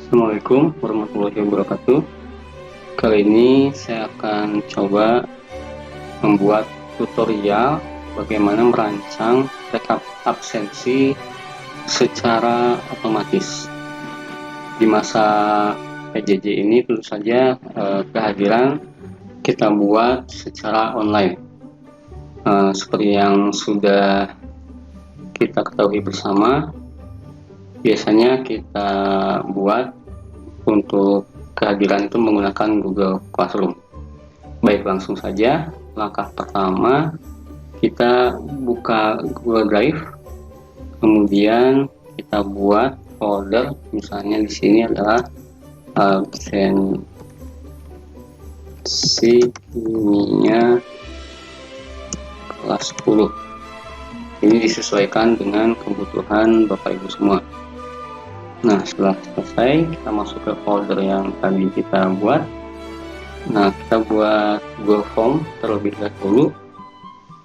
Assalamualaikum warahmatullahi wabarakatuh. Kali ini saya akan coba membuat tutorial bagaimana merancang backup absensi secara otomatis. Di masa PJJ ini tentu saja kehadiran kita buat secara online. Seperti yang sudah kita ketahui bersama, biasanya kita buat untuk kehadiran itu menggunakan Google Classroom. Baik, langsung saja. Langkah pertama, kita buka Google Drive, kemudian kita buat folder. Misalnya di sini adalah absensi kimia kelas 10. Ini disesuaikan dengan kebutuhan Bapak Ibu semua. Nah, setelah selesai, kita masuk ke folder yang tadi kita buat. Nah, kita buat Google Form terlebih dahulu.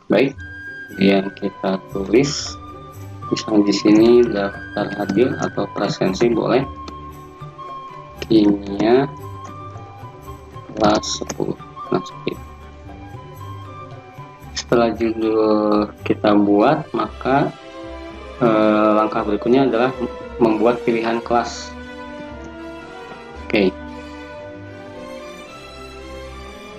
Baik, kemudian kita tulis, misalnya di sini daftar hadir atau presensi boleh, kimia kelas 10. Nah, seperti itu. Setelah judul kita buat, maka langkah berikutnya adalah membuat pilihan kelas. Oke.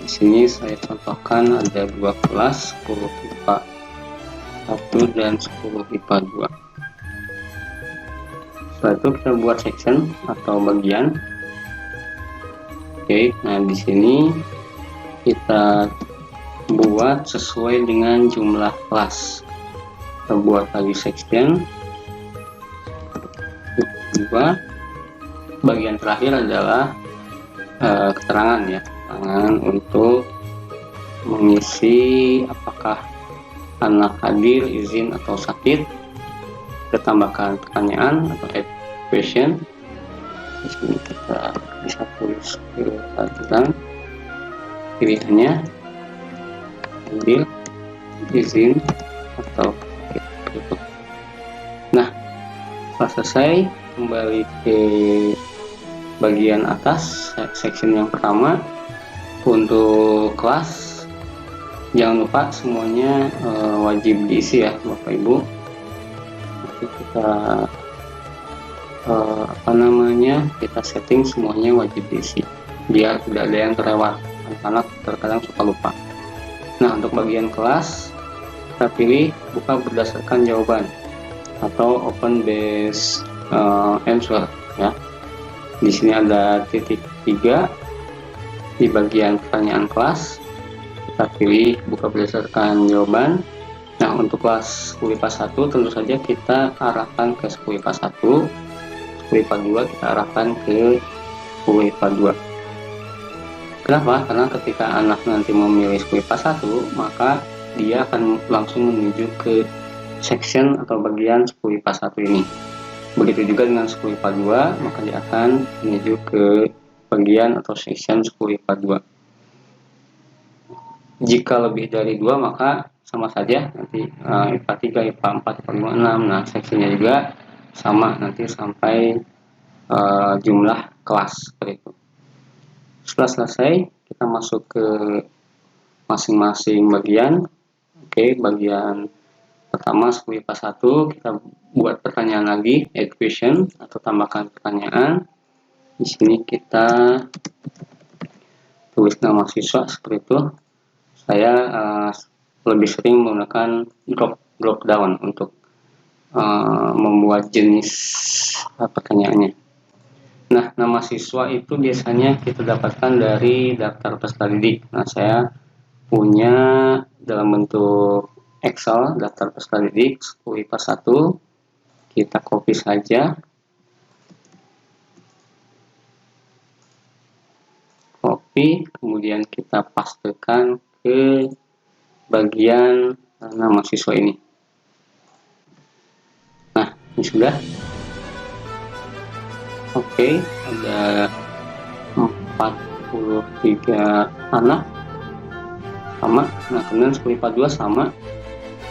Di sini saya contohkan ada dua kelas, 10 IPA 1 dan 10 IPA 2. Setelah itu kita buat section atau bagian. Oke, nah di sini kita buat sesuai dengan jumlah kelas. Kita buat lagi section. Bagian terakhir adalah keterangan ya, keterangan untuk mengisi apakah anak hadir, izin atau sakit. Kita tambahkan pertanyaan atau question. Di sini kita bisa tulis kehadiran, pilihannya hadir, izin atau sakit. Nah, setelah selesai, kembali ke bagian atas section yang pertama. Untuk kelas, jangan lupa semuanya wajib diisi ya Bapak Ibu. Nanti kita kita setting semuanya wajib diisi biar tidak ada yang terlewat, karena terkadang suka lupa. Nah, untuk bagian kelas, kita pilih buka berdasarkan jawaban atau open based answer ya. Di sini ada titik 3 di bagian pertanyaan kelas. Kita pilih buka berdasarkan jawaban. Nah, untuk kelas 10 IPA 1 tentu saja kita arahkan ke 10 IPA 1, 10 IPA 2 kita arahkan ke 10 IPA 2. Kenapa? Karena ketika anak nanti memilih 10 IPA 1, maka dia akan langsung menuju ke section atau bagian 10 IPA 1 ini. Begitu juga dengan 10 IPA 2, maka dia akan menuju ke bagian atau section 10 IPA 2. Jika lebih dari 2, maka sama saja nanti IPA 3, IPA 4, IPA 5, 6. Nah, sectionnya juga sama nanti sampai jumlah kelas seperti itu. Setelah selesai, kita masuk ke masing-masing bagian. Oke, bagian pertama 10 IPA 1, kita buat pertanyaan lagi, add question atau tambahkan pertanyaan. Di sini kita tulis nama siswa seperti itu. Saya lebih sering menggunakan drop down untuk membuat jenis pertanyaannya. Nah, nama siswa itu biasanya kita dapatkan dari daftar peserta didik. Nah, saya punya dalam bentuk Excel daftar peserta didik 10 IPA 1. Kita copy saja. Copy, kemudian kita pastekan ke bagian nama siswa ini. Nah, ini sudah. Oke, ada 43 anak sama. Nah, kemudian 10 IPA 2 sama.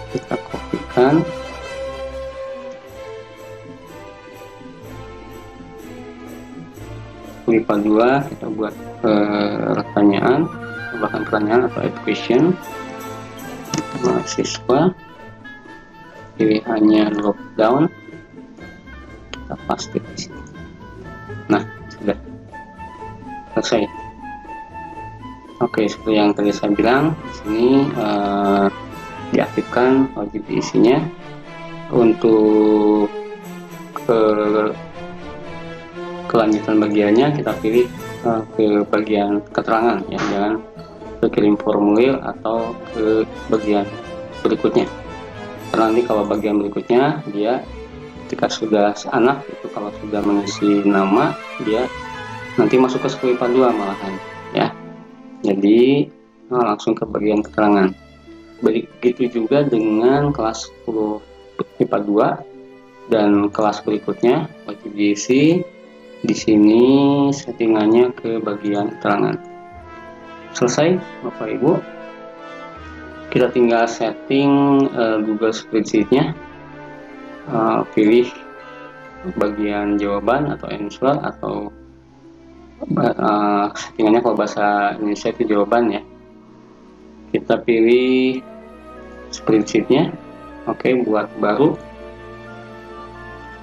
Kita kopikan. 10 IPA 2 kita buat pertanyaan, bahkan pertanyaan atau education mahasiswa, pilihannya drop down, kita paste di sini. Nah, sudah selesai. Oke, seperti yang tadi saya bilang, di sini diaktifkan wajib diisinya. Untuk kelanjutan bagiannya kita pilih ke bagian keterangan ya, jangan kirim formulir atau ke bagian berikutnya, karena nanti kalau bagian berikutnya dia ketika sudah anak itu kalau sudah mengisi nama dia nanti masuk ke 10 IPA 2 malahan ya. Jadi langsung ke bagian keterangan. Begitu juga dengan kelas 10 IPA 2 dan kelas berikutnya wajib diisi. Di sini settingannya ke bagian keterangan. Selesai Bapak Ibu. Kita tinggal setting Google Spreadsheet-nya. Pilih bagian jawaban atau answer atau settingannya kalau bahasa Indonesia itu jawaban ya. Kita pilih spreadsheet-nya. Oke, buat baru.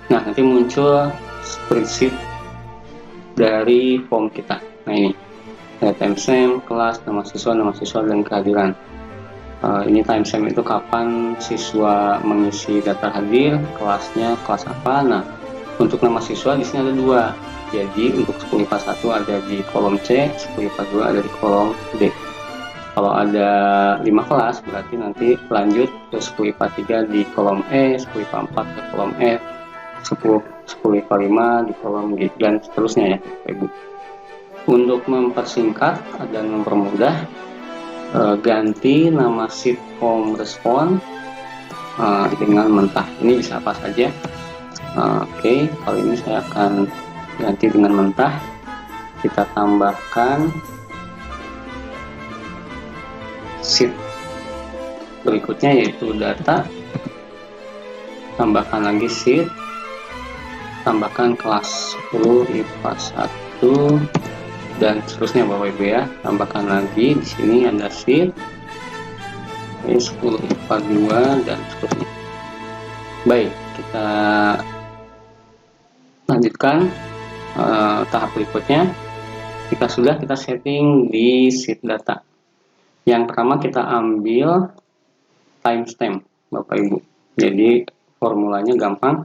Nah, nanti muncul spreadsheet dari form kita. Nah, ini ada timestamp, kelas, nama siswa, dan kehadiran. Ini timestamp itu kapan siswa mengisi data hadir, kelasnya kelas apa. Nah, untuk nama siswa di sini ada 2. Jadi untuk 10 IPA 1 ada di kolom C, 10 IPA 2 ada di kolom D. Kalau ada 5 kelas berarti nanti lanjut ke 10 IPA 3 di kolom E, 10 IPA 4 ke kolom F, 10 IPA 5 di kolom G, dan seterusnya ya Bapak Ibu. Untuk mempersingkat dan mempermudah, ganti nama sheet form respon dengan mentah. Ini bisa apa saja. Oke, kali ini saya akan ganti dengan mentah. Kita tambahkan sheet berikutnya yaitu data, tambahkan lagi sheet, tambahkan kelas 10 IPA 1 dan seterusnya Bapak Ibu ya. Tambahkan lagi di sini ada sheet 10 IPA 2 dan seterusnya. Baik, kita lanjutkan tahap berikutnya. Jika sudah, kita setting di sheet data. Yang pertama kita ambil timestamp Bapak Ibu. Jadi formulanya gampang,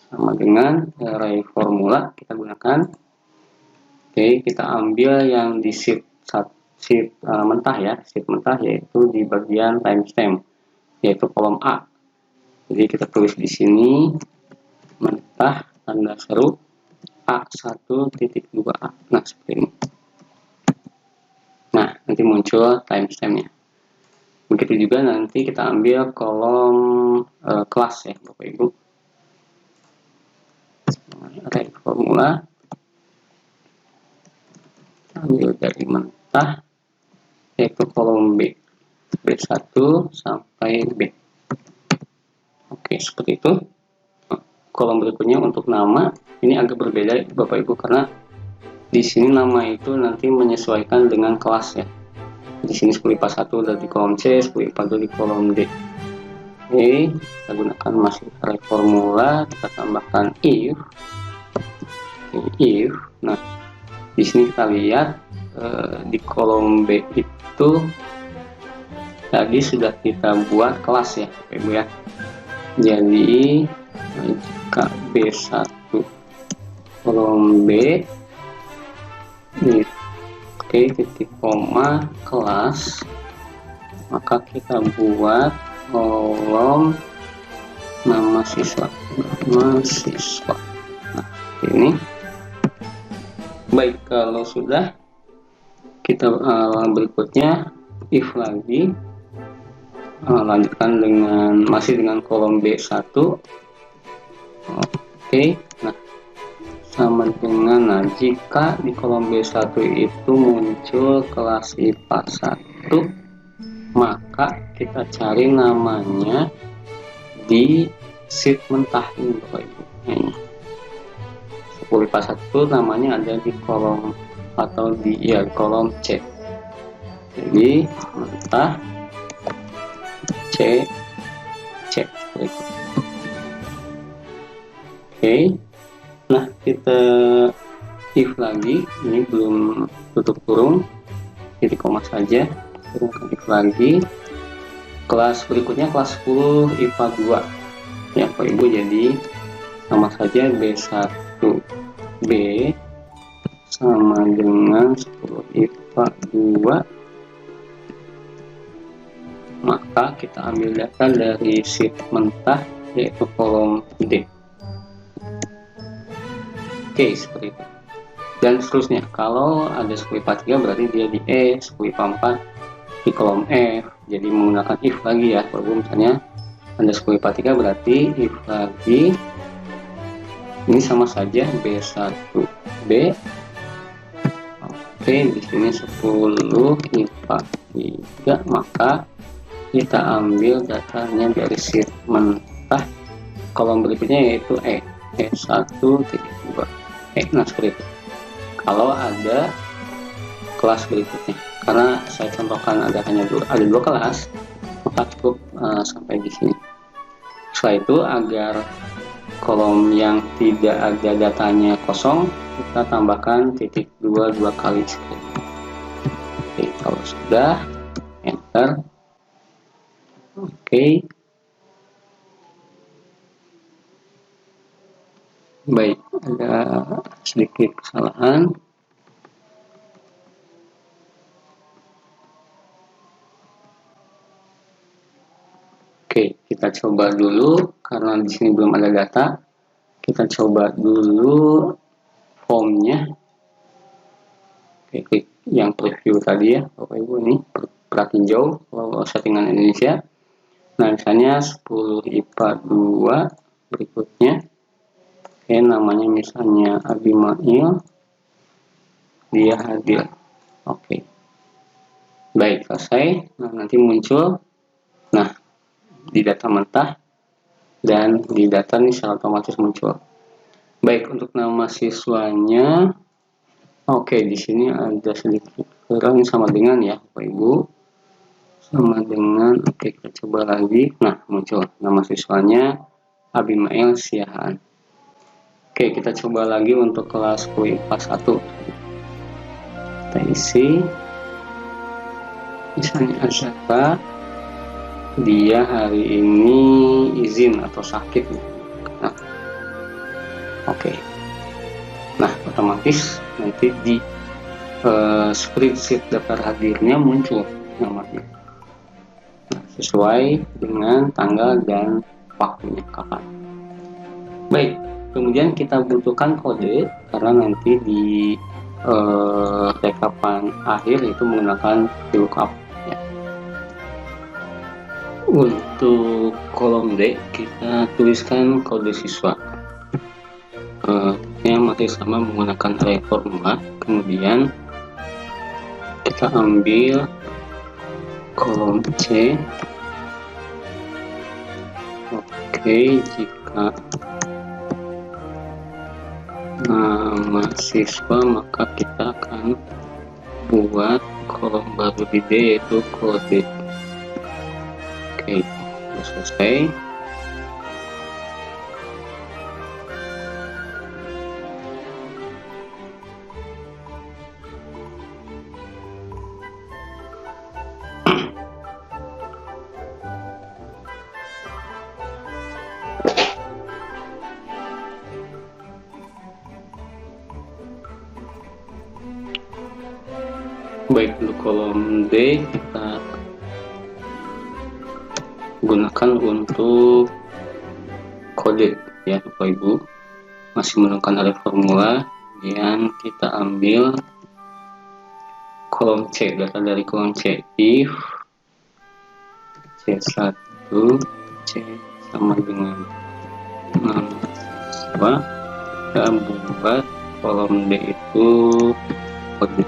sama dengan array formula kita gunakan. Oke, kita ambil yang di sheet mentah ya, sheet mentah yaitu di bagian timestamp, yaitu kolom A. Jadi kita tulis di sini mentah tanda seru A1.2A. Nah, seperti ini. Nah, nanti muncul timestampnya. Begitu juga nanti kita ambil kolom kelas ya Bapak Ibu. Array formula, ambil dari mentah yaitu kolom B, B1 sampai B. Oke, seperti itu. Kolom berikutnya untuk nama, ini agak berbeda Bapak Ibu karena di sini nama itu nanti menyesuaikan dengan kelas ya. Di sini 10 IPA 1 ada di kolom C, 10 IPA 2 di kolom D. Oke, kita gunakan masih array formula, kita tambahkan if. If, nah di sini kita lihat di kolom B itu tadi sudah kita buat kelas ya Bapak Ibu ya. Jadi jika B1 kolom B ini oke, titik koma kelas, maka kita buat kolom nama siswa. Nah, ini baik. Kalau sudah, kita berikutnya if lagi, lanjutkan dengan masih dengan kolom B1. Oke, nah sama dengan, nah jika di kolom B1 itu muncul kelas IPA 1, maka kita cari namanya di sheet mentah ini Bapak Ibu. Ini 10 IPA 1 namanya ada di kolom atau di kolom C. Jadi mentah C seperti itu. Oke, nah kita if lagi, ini belum tutup kurung, titik koma saja, kita if lagi. Kelas berikutnya kelas 10 IPA 2 ya Bapak Ibu, jadi sama saja B1B sama dengan 10 IPA 2, maka kita ambil data dari sheet mentah yaitu kolom D. Oke, seperti itu. Dan seterusnya, kalau ada 10 IPA 3 berarti dia di E, 10 IPA 4 di kolom F. Jadi menggunakan if lagi ya, kalau misalnya ada 10 IPA 3 berarti if lagi, ini sama saja B1B. Oke, di sini 10 IPA 3, maka kita ambil datanya dari sheet mentah kolom berikutnya yaitu E1.2. Nah seperti itu. Kalau ada kelas berikutnya, karena saya contohkan ada dua kelas, maka cukup sampai di sini. Setelah itu, agar kolom yang tidak ada datanya kosong, kita tambahkan titik 2 kali seperti itu. Oke, kalau sudah, enter. Oke. Baik, ada sedikit kesalahan. Oke, kita coba dulu karena di sini belum ada data. Kita coba dulu formnya. Oke, klik yang preview tadi ya, Bapak Ibu, ini pratinjau kalau settingan Indonesia. Nah, misalnya 10 IPA 2 berikutnya. Oke, namanya misalnya Abimail, dia hadir. Oke, baik, selesai. Nah, nanti muncul di data mentah dan di data ini secara otomatis muncul. Baik, untuk nama siswanya, oke, di sini ada sedikit kurang, sama dengan ya Bapak Ibu, sama dengan. Oke, kita coba lagi. Nah, muncul nama siswanya Abimail Siahaan. Oke, kita coba lagi untuk kelas 10 IPA 1. Kita isi. Misalnya Azhara, dia hari ini izin atau sakit. Nah, oke. Nah, otomatis nanti di spreadsheet daftar hadirnya muncul namanya. Nah, sesuai dengan tanggal dan waktunya kapan. Baik. Kemudian kita butuhkan kode karena nanti di rekapan akhir itu menggunakan VLOOKUP ya. Untuk kolom D kita tuliskan kode siswa. Yang masih sama menggunakan array formula. Kemudian kita ambil kolom C. Oke, jika nama siswa maka kita akan buat kolom baru di D yaitu kode. Oke, sudah selesai. Baik, untuk kolom D kita gunakan untuk kode ya Bapak Ibu, masih menggunakan array formula. Kemudian kita ambil kolom C, data dari kolom C, if C1 C sama dengan siswa, kita buat kolom D itu kode.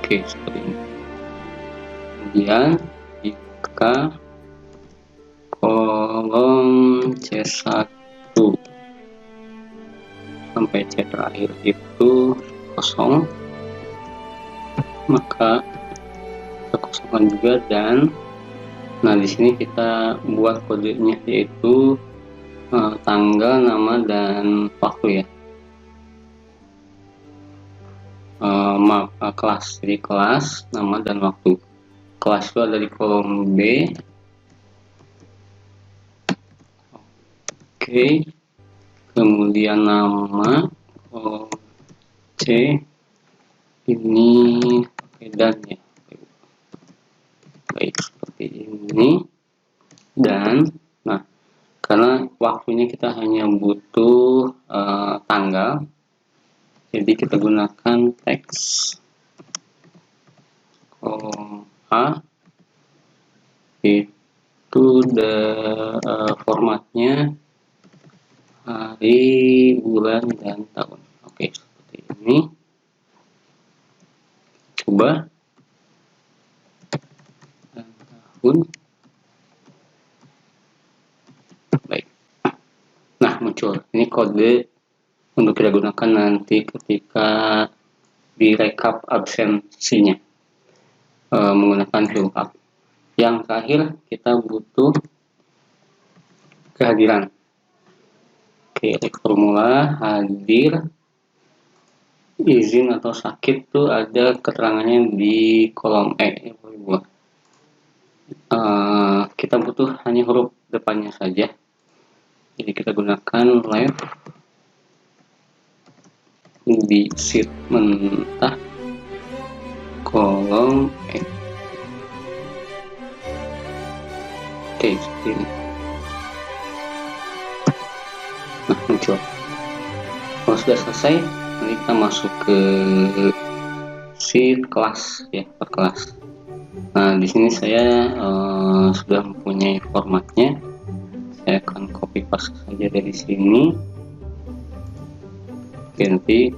Oke, seperti ini. Kemudian jika kolom C1 sampai C terakhir itu kosong, maka kita kosongkan juga. Dan nah di sini kita buat kodenya, yaitu tanggal, nama, dan waktu ya. Kelas, jadi kelas, nama, dan waktu. Kelas itu ada di kolom B. Oke, kemudian nama C ini pakai dan ya. Baik, seperti ini. Dan nah, karena waktunya kita hanya butuh tanggal, jadi kita gunakan teks A, itu formatnya hari, bulan, dan tahun. Oke, seperti ini. Coba dan tahun. Baik. Nah, muncul ini kode untuk kita gunakan nanti ketika direkap absensinya menggunakan VLOOKUP. Yang terakhir kita butuh kehadiran. Oke, formula hadir, izin atau sakit tuh ada keterangannya di kolom E. Kita butuh hanya huruf depannya saja, jadi kita gunakan left di sheet mentah kolom E. Oke, seperti ini. Nah, muncul. Kalau sudah selesai, nanti kita masuk ke sheet kelas ya, per kelas. Nah, di sini saya sudah mempunyai formatnya. Saya akan copy paste saja dari sini. Oke, nanti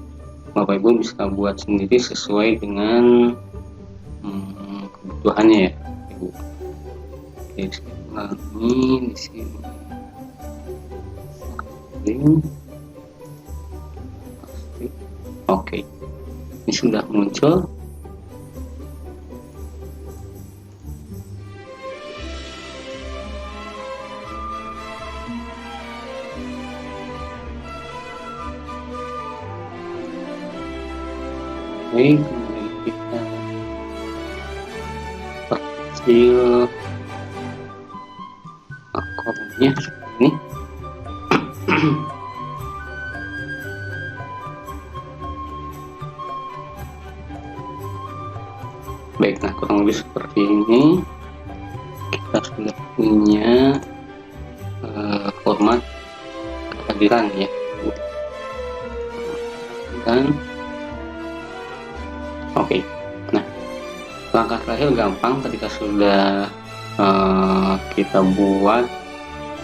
Bapak Ibu bisa buat sendiri sesuai dengan kebutuhannya ya, Ibu. Oke, saya ulangi di sini. Oke, ini sudah muncul. Oke, kemudian kita perkecil kolomnya seperti ini. Baik, nah kurang lebih seperti ini. Kita sudah punya format kehadiran ya. Dan oke, nah langkah terakhir gampang. Ketika sudah kita buat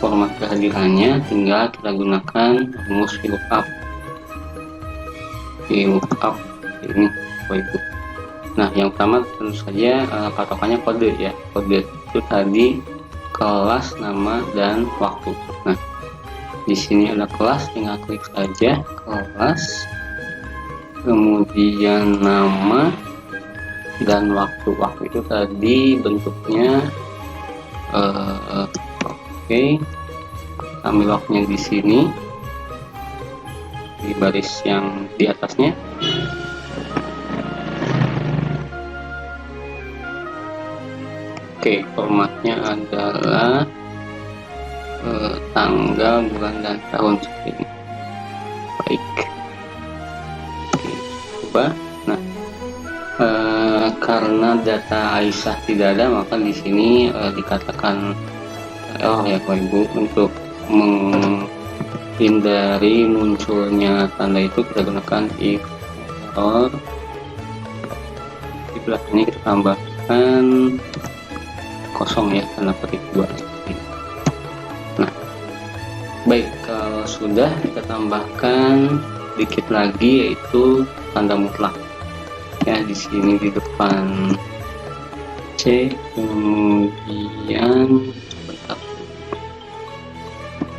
format kehadirannya, tinggal kita gunakan rumus VLOOKUP ini itu. Nah, yang pertama tentu saja patokannya kode ya. Kode itu tadi kelas, nama, dan waktu. Nah, di sini ada kelas, tinggal klik saja kelas, kemudian nama dan waktu. Waktu itu tadi bentuknya oke, ambil waktunya di sini di baris yang di atasnya. Oke, formatnya adalah tanggal, bulan, dan tahun seperti ini. Baik. Oke, coba. Nah, karena data Aisyah tidak ada, maka di sini dikatakan ya Bapak Ibu. Untuk menghindari munculnya tanda itu, kita gunakan if error. Di belakangnya kita tambahkan kosong ya, tanda petik 2. Nah, baik, kalau sudah, kita tambahkan dikit lagi, yaitu tanda mutlak ya. Di sini di depan C, kemudian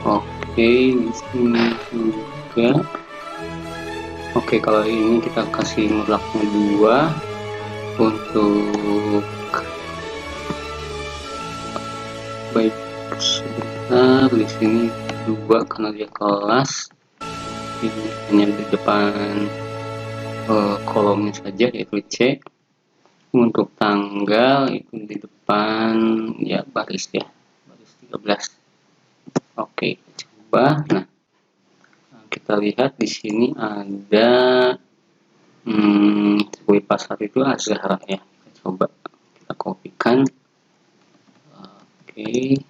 oke, di sini juga Oke, kalau ini kita kasih mutlaknya 2 untuk baik sebentar. Di sini 2 karena dia kelas, ini hanya di depan kolomnya saja, yaitu C. Untuk tanggal itu di depan ya baris 13. Oke, coba. Nah, kita lihat di sini ada sebuah pasar itu Azhar ya. Kita coba kita kopikan. Oke.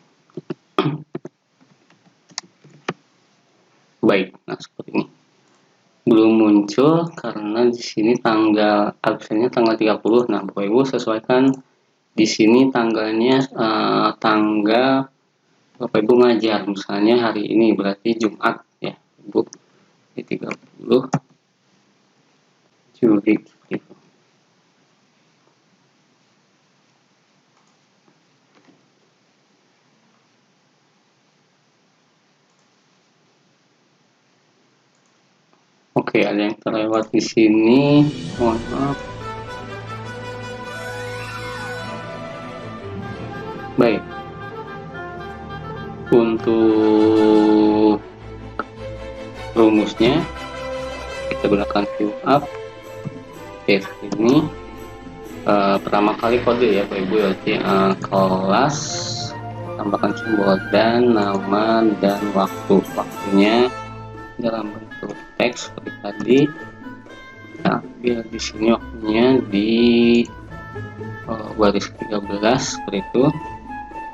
Baik, nah seperti ini. Belum muncul karena di sini tanggal absennya tanggal 30. Nah, Bapak Ibu sesuaikan di sini tanggalnya tanggal Bapak Ibu ngajar, misalnya hari ini berarti Jumat ya, Ibu, di 30 Juli gitu. Oke, ada yang terlewat di sini, mohon maaf. Baik, untuk rumusnya kita gunakan view up. Oke, ini pertama kali kode ya Bapak Ibu, yaitu kelas, tambahkan simbol dan nama dan waktunya dalam bentuk teks seperti tadi. Nah, ambil di sini waktunya di baris 13 seperti itu.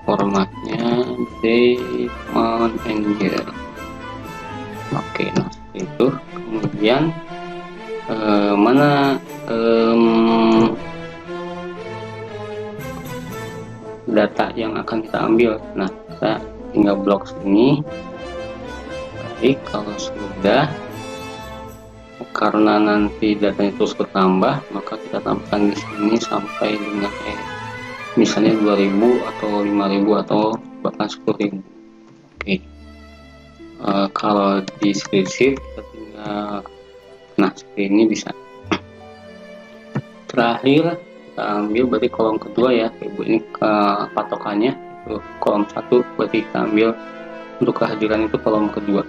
Formatnya date, month, and year. Oke, nah seperti itu. Kemudian mana data yang akan kita ambil. Nah, kita tinggal blok sini. Baik, kalau sudah, karena nanti datanya terus bertambah, maka kita tambahkan di sini sampai dengan misalnya 2000 atau 5000 atau bahkan 10.000. Oke. Kalau di spreadsheet kita tinggal, nah seperti ini bisa. Terakhir kita ambil berarti kolom kedua ya Ibu, ini patokannya itu kolom 1, berarti kita ambil untuk kehadiran itu kolom kedua.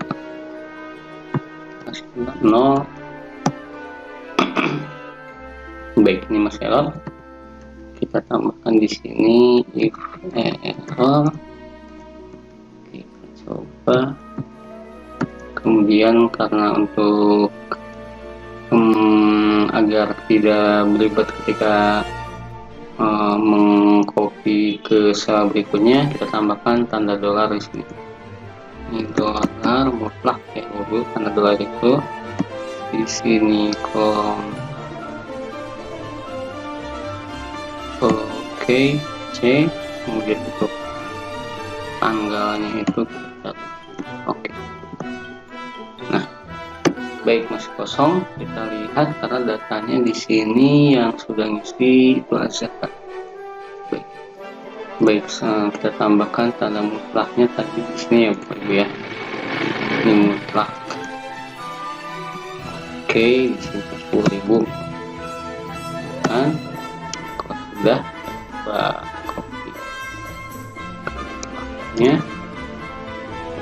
Kasih 0. Baik, ini masih error. Kita tambahkan di sini if error. Kita coba. Kemudian karena untuk agar tidak berlibat ketika mengcopy ke sel berikutnya, kita tambahkan tanda dolar di sini. Ini dolar mutlak ya dulu, tanda dolar itu di sini kolom. Oke, C, kemudian untuk tanggalnya itu kita. Oke. Nah, baik, masih kosong. Kita lihat karena datanya di sini yang sudah ngisi itu Azhar. Baik, kita tambahkan tanda mutlaknya tadi di sini ya Bapak Ibu ya. Ini mutlak. Oke, di sini 10.000. Kan? Sudah, coba copy nya.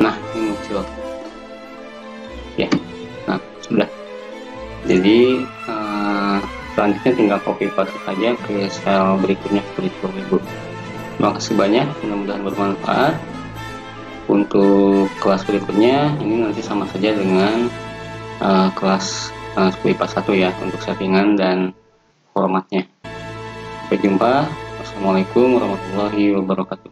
Nah, ini muncul ya. Nah, sudah. Jadi selanjutnya tinggal copy paste saja ke sel berikutnya seperti itu Ibu. Terima kasih banyak, mudah-mudahan bermanfaat. Untuk kelas berikutnya ini nanti sama saja dengan kelas IPA 1 ya, untuk settingan dan formatnya. Sampai jumpa. Wassalamualaikum warahmatullahi wabarakatuh.